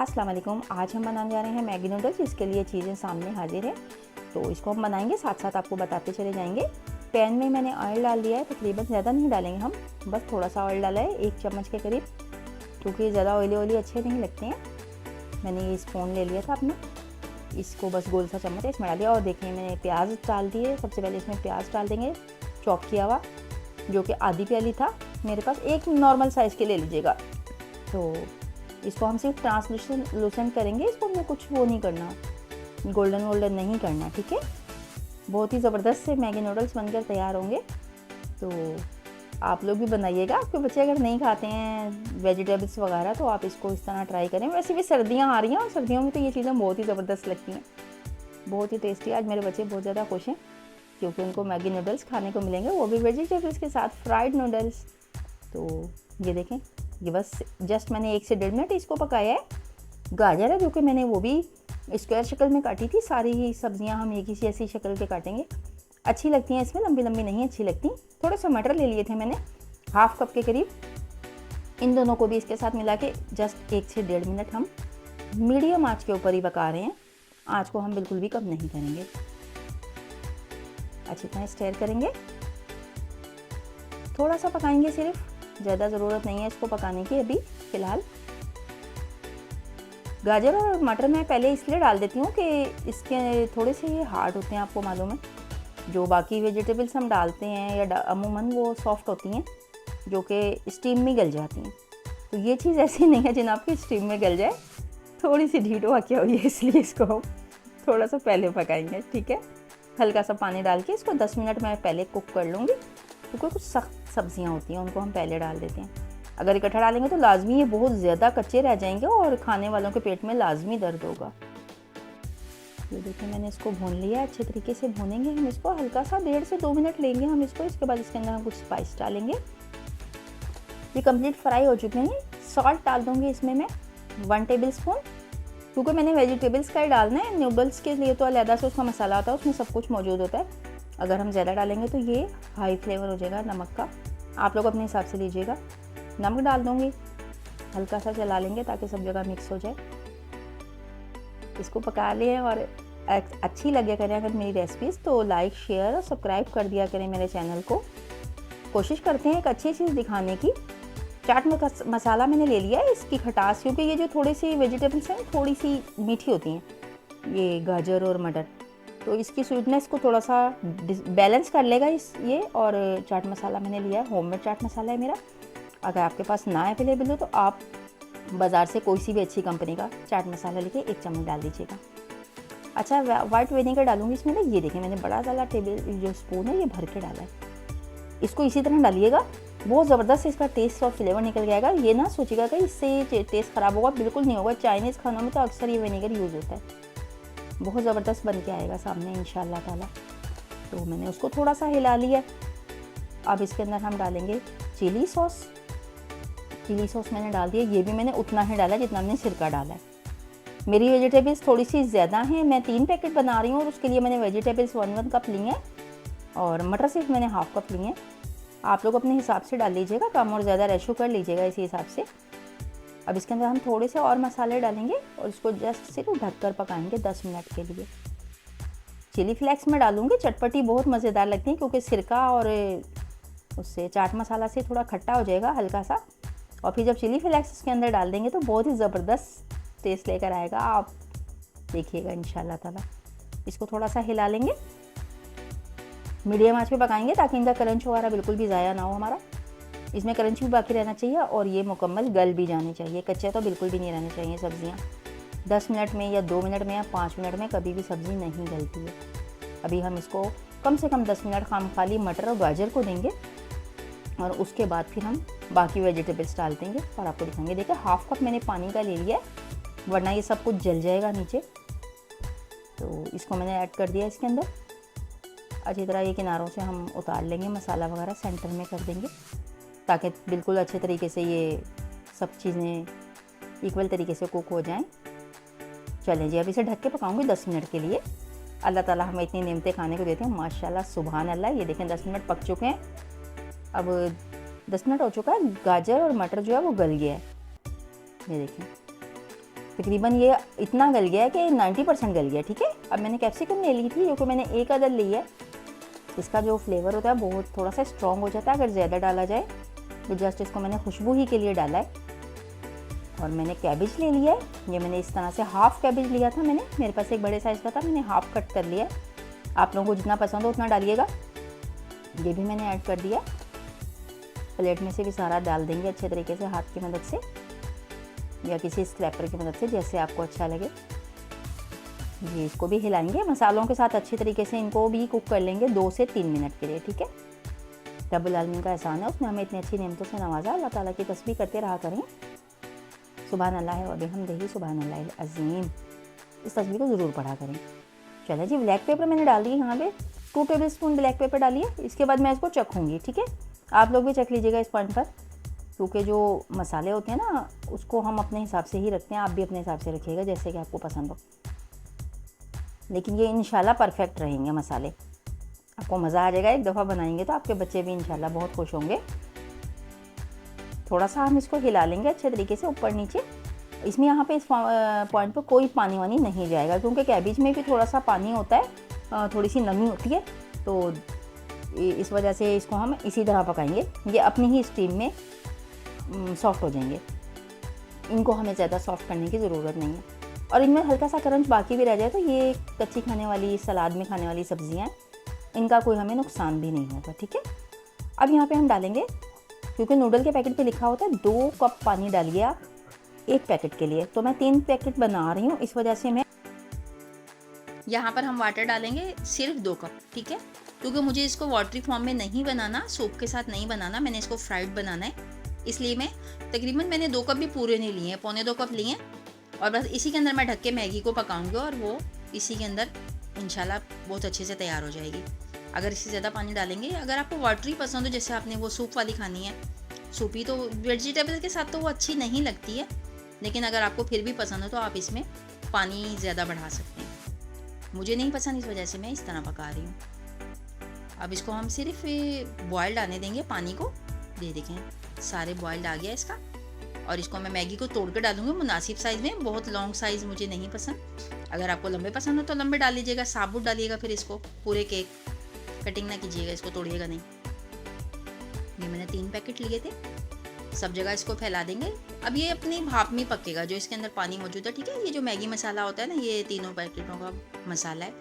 अस्सलाम वालेकुम। आज हम बनाने जा रहे हैं मैगी नूडल्स। इसके लिए चीज़ें सामने हाजिर है, तो इसको हम बनाएंगे, साथ साथ आपको बताते चले जाएंगे। पैन में मैंने ऑयल डाल दिया है, तकरीबन ज़्यादा नहीं डालेंगे हम, बस थोड़ा सा ऑयल डाला है, 1 चम्मच के करीब, क्योंकि ज़्यादा ऑयली अच्छे नहीं लगते हैं। मैंने ये स्पून ले लिया था अपना, इसको बस गोल सा चम्मच है इसमें डाल दिया। और देखिए मैंने प्याज डाल दिए। सबसे पहले इसमें प्याज डाल देंगे, चॉप किया हुआ, जो कि आधी प्याली था मेरे पास, एक नॉर्मल साइज़ के ले लीजिएगा। तो इसको हम सिर्फ ट्रांसलूसेंट करेंगे, इसको हमें कुछ वो नहीं करना, गोल्डन नहीं करना, ठीक है। बहुत ही ज़बरदस्त से मैगी नूडल्स बनकर तैयार होंगे, तो आप लोग भी बनाइएगा। आपके बच्चे अगर नहीं खाते हैं वेजिटेबल्स वगैरह, तो आप इसको इस तरह ट्राई करें। वैसे भी सर्दियाँ आ रही हैं और सर्दियों में तो ये चीज़ें बहुत ही ज़बरदस्त लगती हैं, बहुत ही टेस्टी। आज मेरे बच्चे बहुत ज़्यादा खुश हैं क्योंकि उनको मैगी नूडल्स खाने को मिलेंगे, वो भी वेजिटेबल्स के साथ, फ्राइड नूडल्स। तो ये देखें, ये बस जस्ट मैंने 1 से 1.5 मिनट इसको पकाया है। गाजर है जो कि मैंने वो भी स्क्वायर शक्ल में काटी थी। सारी ही सब्जियां हम एक ही सी ऐसी शक्ल के काटेंगे, अच्छी लगती हैं इसमें, लंबी लंबी नहीं अच्छी लगती। थोड़े से मटर ले लिए थे मैंने, 1/2 कप के करीब। इन दोनों को भी इसके साथ मिला के जस्ट 1 से 1.5 मिनट हम मीडियम आँच के ऊपर ही पका रहे हैं। आँच को हम बिल्कुल भी कम नहीं करेंगे, अच्छी तरह स्टेयर करेंगे, थोड़ा सा पकाएंगे सिर्फ, ज़्यादा ज़रूरत नहीं है इसको पकाने की अभी फ़िलहाल। गाजर और मटर मैं पहले इसलिए डाल देती हूँ कि इसके थोड़े से ये हार्ड होते हैं, आपको मालूम है। जो बाकी वेजिटेबल्स हम डालते हैं या अमूमन वो सॉफ्ट होती हैं, जो कि स्टीम में गल जाती हैं। तो ये चीज़ ऐसी नहीं है जनाब कि स्टीम में गल जाए, थोड़ी सी ढीठ वाक़या हुई है, इसलिए इसको हम थोड़ा सा पहले पकाएंगे, ठीक है। हल्का सा पानी डाल के इसको 10 मिनट मैं पहले कुक कर लूँगी, क्योंकि कुछ सख्त सब्जियां होती हैं उनको हम पहले डाल देते हैं। अगर इकट्ठा डालेंगे तो लाजमी ये बहुत ज़्यादा कच्चे रह जाएंगे और खाने वालों के पेट में लाजमी दर्द होगा। ये देखिए मैंने इसको भून लिया, अच्छे तरीके से भूनेंगे हम इसको, हल्का सा 1.5 से 2 मिनट लेंगे हम इसको। इसके बाद इसके अंदर हम कुछ स्पाइस डालेंगे। ये कंप्लीट फ्राई हो चुके हैं। सॉल्ट डाल दूँगी इसमें मैं 1 टेबल स्पून, क्योंकि मैंने वेजिटेबल्स का ही डालना है। नूडल्स के लिए तो अलहदा से उसका मसाला आता है, उसमें सब कुछ मौजूद होता है। अगर हम ज़्यादा डालेंगे तो ये हाई फ्लेवर हो जाएगा नमक का, आप लोग अपने हिसाब से लीजिएगा। नमक डाल दूँगी, हल्का सा चला लेंगे ताकि सब जगह मिक्स हो जाए। इसको पका लें और अच्छी लगे करें अगर मेरी रेसिपीज़, तो लाइक शेयर और सब्सक्राइब कर दिया करें मेरे चैनल को। कोशिश करते हैं एक अच्छी चीज़ दिखाने की। चाट मसाला मैंने ले लिया है, इसकी खटास, क्योंकि ये जो थोड़ी सी वेजिटेबल्स हैं थोड़ी सी मीठी होती हैं, ये गाजर और मटर, तो इसकी स्वीटनेस को थोड़ा सा बैलेंस कर लेगा ये। और चाट मसाला मैंने लिया है, होममेड चाट मसाला है मेरा। अगर आपके पास ना अवेलेबल हो तो आप बाज़ार से कोई सी भी अच्छी कंपनी का चाट मसाला लेके 1 चम्मच डाल दीजिएगा। अच्छा, वाइट विनेगर डालूंगी इसमें ना। ये देखिए मैंने बड़ा वाला टेबल जो स्पून है ये भर के डाला है। इसको इसी तरह डालिएगा, बहुत ज़बरदस्त इसका टेस्ट और फ्लेवर निकल जाएगा। ये ना सोचिएगा कि इससे टेस्ट ख़राब होगा, बिल्कुल नहीं होगा। चाइनीज़ खानों में तो अक्सर ये विनेगर यूज़ होता है, बहुत ज़बरदस्त बन के आएगा सामने इंशाल्लाह ताला। तो मैंने उसको थोड़ा सा हिला लिया। अब इसके अंदर हम डालेंगे चिली सॉस। चिली सॉस मैंने डाल दिया, ये भी मैंने उतना ही डाला जितना मैंने सिरका डाला है। मेरी वेजिटेबल्स थोड़ी सी ज़्यादा हैं, मैं 3 पैकेट बना रही हूँ और उसके लिए मैंने वेजिटेबल्स 1 कप ली हैं और मटर सिर्फ मैंने 1/2 कप लिए हैं। आप लोग अपने हिसाब से डाल लीजिएगा, कम और ज़्यादा रेशो कर लीजिएगा इसी हिसाब से। अब इसके अंदर हम थोड़े से और मसाले डालेंगे और इसको जस्ट सिर्फ ढककर पकाएंगे 10 मिनट के लिए। चिली फ्लेक्स में डालूंगी, चटपटी बहुत मज़ेदार लगती हैं, क्योंकि सिरका और उससे चाट मसाला से थोड़ा खट्टा हो जाएगा हल्का सा। और फिर जब चिली फ्लेक्स इसके अंदर डाल देंगे तो बहुत ही ज़बरदस्त टेस्ट लेकर आएगा, आप देखिएगा इंशाल्लाह ताला। इसको थोड़ा सा हिला लेंगे, मीडियम आंच पे पकाएंगे ताकि इनका क्रंच वगैरह बिल्कुल भी ज़ाया ना हो हमारा। इसमें क्रंच भी बाकी रहना चाहिए और ये मुकम्मल गल भी जानी चाहिए, कच्चे तो बिल्कुल भी नहीं रहने चाहिए सब्जियां। 10 मिनट में या 2 मिनट में या 5 मिनट में कभी भी सब्ज़ी नहीं गलती है। अभी हम इसको कम से कम 10 मिनट हम खाली मटर और गाजर को देंगे और उसके बाद फिर हम बाकी वेजिटेबल्स डाल देंगे और आपको दिखाएंगे। देखिए 1/2 कप मैंने पानी का ले लिया है, वरना ये सब कुछ जल जाएगा नीचे। तो इसको मैंने ऐड कर दिया इसके अंदर। अच्छी तरह ये किनारों से हम उतार लेंगे, मसाला वगैरह सेंटर में कर देंगे ताकि बिल्कुल अच्छे तरीके से ये सब चीज़ें इक्वल तरीके से कुक हो जाएं। चलें जी, अब इसे ढक के पकाऊंगी 10 मिनट के लिए। अल्लाह ताला हमें इतनी नेमतें खाने को देते हैं, माशाल्लाह सुभान अल्लाह। ये देखें 10 मिनट पक चुके हैं। अब 10 मिनट हो चुका है, गाजर और मटर जो है वो गल गया है, ये देखें। तकरीबन ये इतना गल गया है कि 90% गल गया। ठीक है, अब मैंने कैप्सिकम ले ली थी जो कि मैंने एक अदद ली है। इसका जो फ्लेवर होता है बहुत थोड़ा सा स्ट्रॉन्ग हो जाता है अगर ज़्यादा डाला जाए, तो जस्ट इसको मैंने खुशबू ही के लिए डाला है। और मैंने कैबेज ले लिया है, ये मैंने इस तरह से हाफ़ कैबेज लिया था मैंने, मेरे पास एक बड़े साइज़ का था, मैंने हाफ़ कट कर लिया है। आप लोगों को जितना पसंद हो उतना डालिएगा। ये भी मैंने ऐड कर दिया। प्लेट में से भी सारा डाल देंगे अच्छे तरीके से हाथ की मदद से या किसी स्क्रैपर की मदद से, जैसे आपको अच्छा लगे। ये इसको भी हिलाएंगे मसालों के साथ अच्छे तरीके से, इनको भी कुक कर लेंगे 2 से 3 मिनट के लिए। ठीक है, रब्बुल आलमीन का एहसान है, उसने हमें इतनी अच्छी नेमतों से नवाजा। अल्लाह ताला की तस्बीह करते रहा करें, सुभान अल्लाह व बिहम्दिही सुभान अल्लाहिल अज़ीम। इस तस्बीह को ज़रूर पढ़ा करें। चलिए जी, ब्लैक पेपर मैंने डाल दी यहाँ पे 2 टेबल स्पून ब्लैक पेपर डालिए। इसके बाद मैं इसको चखूँगी। ठीक है, आप लोग भी चख लीजिएगा इस पॉइंट पर, क्योंकि जो मसाले होते हैं ना उसको हम अपने हिसाब से ही रखते हैं। आप भी अपने हिसाब से रखिएगा जैसे कि आपको पसंद हो, लेकिन ये इंशाल्लाह परफेक्ट रहेंगे मसाले। आपको मज़ा आ जाएगा, एक दफ़ा बनाएंगे तो आपके बच्चे भी इंशाल्लाह बहुत खुश होंगे। थोड़ा सा हम इसको हिला लेंगे अच्छे तरीके से ऊपर नीचे। इसमें यहाँ पे इस पॉइंट पर कोई पानी वानी नहीं जाएगा, क्योंकि कैबेज में भी थोड़ा सा पानी होता है, थोड़ी सी नमी होती है, तो इस वजह से इसको हम इसी तरह पकाएंगे। ये अपनी ही स्टीम में सॉफ्ट हो जाएंगे, इनको हमें ज़्यादा सॉफ्ट करने की ज़रूरत नहीं है। और इनमें हल्का सा क्रंच बाकी भी रह जाए तो ये कच्ची खाने वाली, सलाद में खाने वाली सब्जियाँ हैं, इनका कोई हमें नुकसान भी नहीं होगा। ठीक है, अब यहाँ पे हम डालेंगे, क्योंकि नूडल के पैकेट पे लिखा होता है 2 कप पानी डालिए आप एक पैकेट के लिए, तो मैं 3 पैकेट बना रही हूँ, इस वजह से मैं यहाँ पर हम वाटर डालेंगे सिर्फ 2 कप। ठीक है, क्योंकि मुझे इसको वाटरी फॉर्म में नहीं बनाना, सूप के साथ नहीं बनाना, मैंने इसको फ्राइड बनाना है, इसलिए मैं तकरीबन मैंने 2 कप भी पूरे नहीं लिए हैं, पौने 2 कप लिए हैं। और बस इसी के अंदर मैं ढक के मैगी को पकाऊंगी और वो इसी के अंदर इंशाल्लाह बहुत अच्छे से तैयार हो जाएगी। अगर इससे ज़्यादा पानी डालेंगे, अगर आपको वाटरी पसंद हो, जैसे आपने वो सूप वाली खानी है, सूपी तो वेजिटेबल के साथ तो वो अच्छी नहीं लगती है, लेकिन अगर आपको फिर भी पसंद हो तो आप इसमें पानी ज़्यादा बढ़ा सकते हैं। मुझे नहीं पसंद, इस वजह से मैं इस तरह पका रही हूँ। अब इसको हम सिर्फ बॉयल्ड आने देंगे पानी को। ये देखें सारे बॉयल्ड आ गया इसका, और इसको मैं मैगी को तोड़ के डालूंगी मुनासिब साइज़ में, बहुत लॉन्ग साइज़ मुझे नहीं पसंद। अगर आपको लंबे पसंद हो तो लंबे डाल लीजिएगा, साबुत डालिएगा, फिर इसको पूरे केक कटिंग ना कीजिएगा, इसको तोड़िएगा नहीं। ये मैंने 3 पैकेट लिए थे, सब जगह इसको फैला देंगे। अब ये अपनी भाप में पकेगा जो इसके अंदर पानी मौजूद है। ठीक है, ये जो मैगी मसाला होता है ना, ये 3 पैकेटों का मसाला है,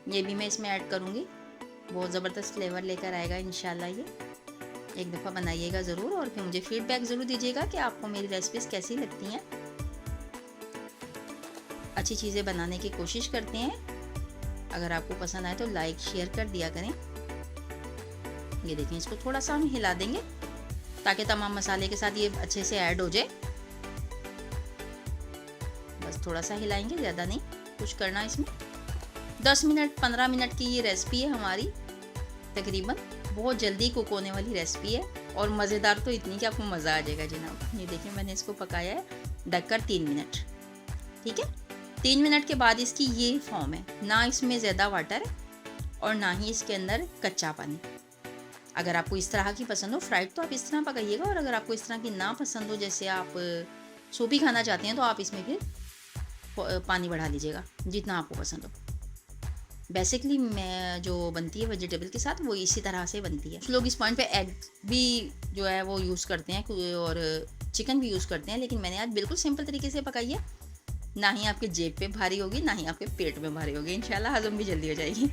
ये भी मैं इसमें ऐड करूँगी, बहुत ज़बरदस्त फ्लेवर लेकर आएगा इंशाल्लाह। ये एक दफ़ा बनाइएगा ज़रूर, और फिर मुझे फीडबैक ज़रूर दीजिएगा कि आपको मेरी रेसिपीज़ कैसी लगती हैं। अच्छी चीज़ें बनाने की कोशिश करते हैं, अगर आपको पसंद आए तो लाइक शेयर कर दिया करें। ये देखें, इसको थोड़ा सा हम हिला देंगे ताकि तमाम मसाले के साथ ये अच्छे से ऐड हो जाए। बस थोड़ा सा हिलाएंगे, ज़्यादा नहीं कुछ करना इसमें। 10 मिनट 15 मिनट की ये रेसिपी है हमारी, तकरीबन बहुत जल्दी कुक होने वाली रेसिपी है, और मज़ेदार तो इतनी कि आपको मज़ा आ जाएगा जनाब। ये देखिए मैंने इसको पकाया है ढककर 3 मिनट। ठीक है, 3 मिनट के बाद इसकी ये फॉर्म है, ना इसमें ज़्यादा वाटर है और ना ही इसके अंदर कच्चा पानी। अगर आपको इस तरह की पसंद हो फ्राइड तो आप इस तरह पकाइएगा, और अगर आपको इस तरह की ना पसंद हो, जैसे आप सूपी खाना चाहते हैं, तो आप इसमें फिर पानी बढ़ा लीजिएगा जितना आपको पसंद हो। बेसिकली मैं जो बनती है वेजिटेबल के साथ वो इसी तरह से बनती है। कुछ लोग इस पॉइंट पे एग भी जो है वो यूज़ करते हैं और चिकन भी यूज़ करते हैं, लेकिन मैंने आज बिल्कुल सिंपल तरीके से पकाई है। ना ही आपके जेब पे भारी होगी, ना ही आपके पेट में भारी होगी, इंशाल्लाह हजम भी जल्दी हो जाएगी।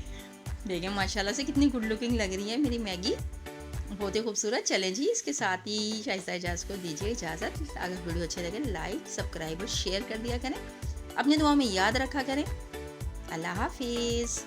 देखिए माशाल्लाह से कितनी गुड लुकिंग लग रही है मेरी मैगी, बहुत ही खूबसूरत। चलें जी, इसके साथ ही शाइस्ता एजाज को दीजिए इजाज़त। अगर वीडियो अच्छे लगे लाइक सब्सक्राइब और शेयर कर दिया करें, अपनी दुआ में याद रखा करें। अल्लाह हाफिज़।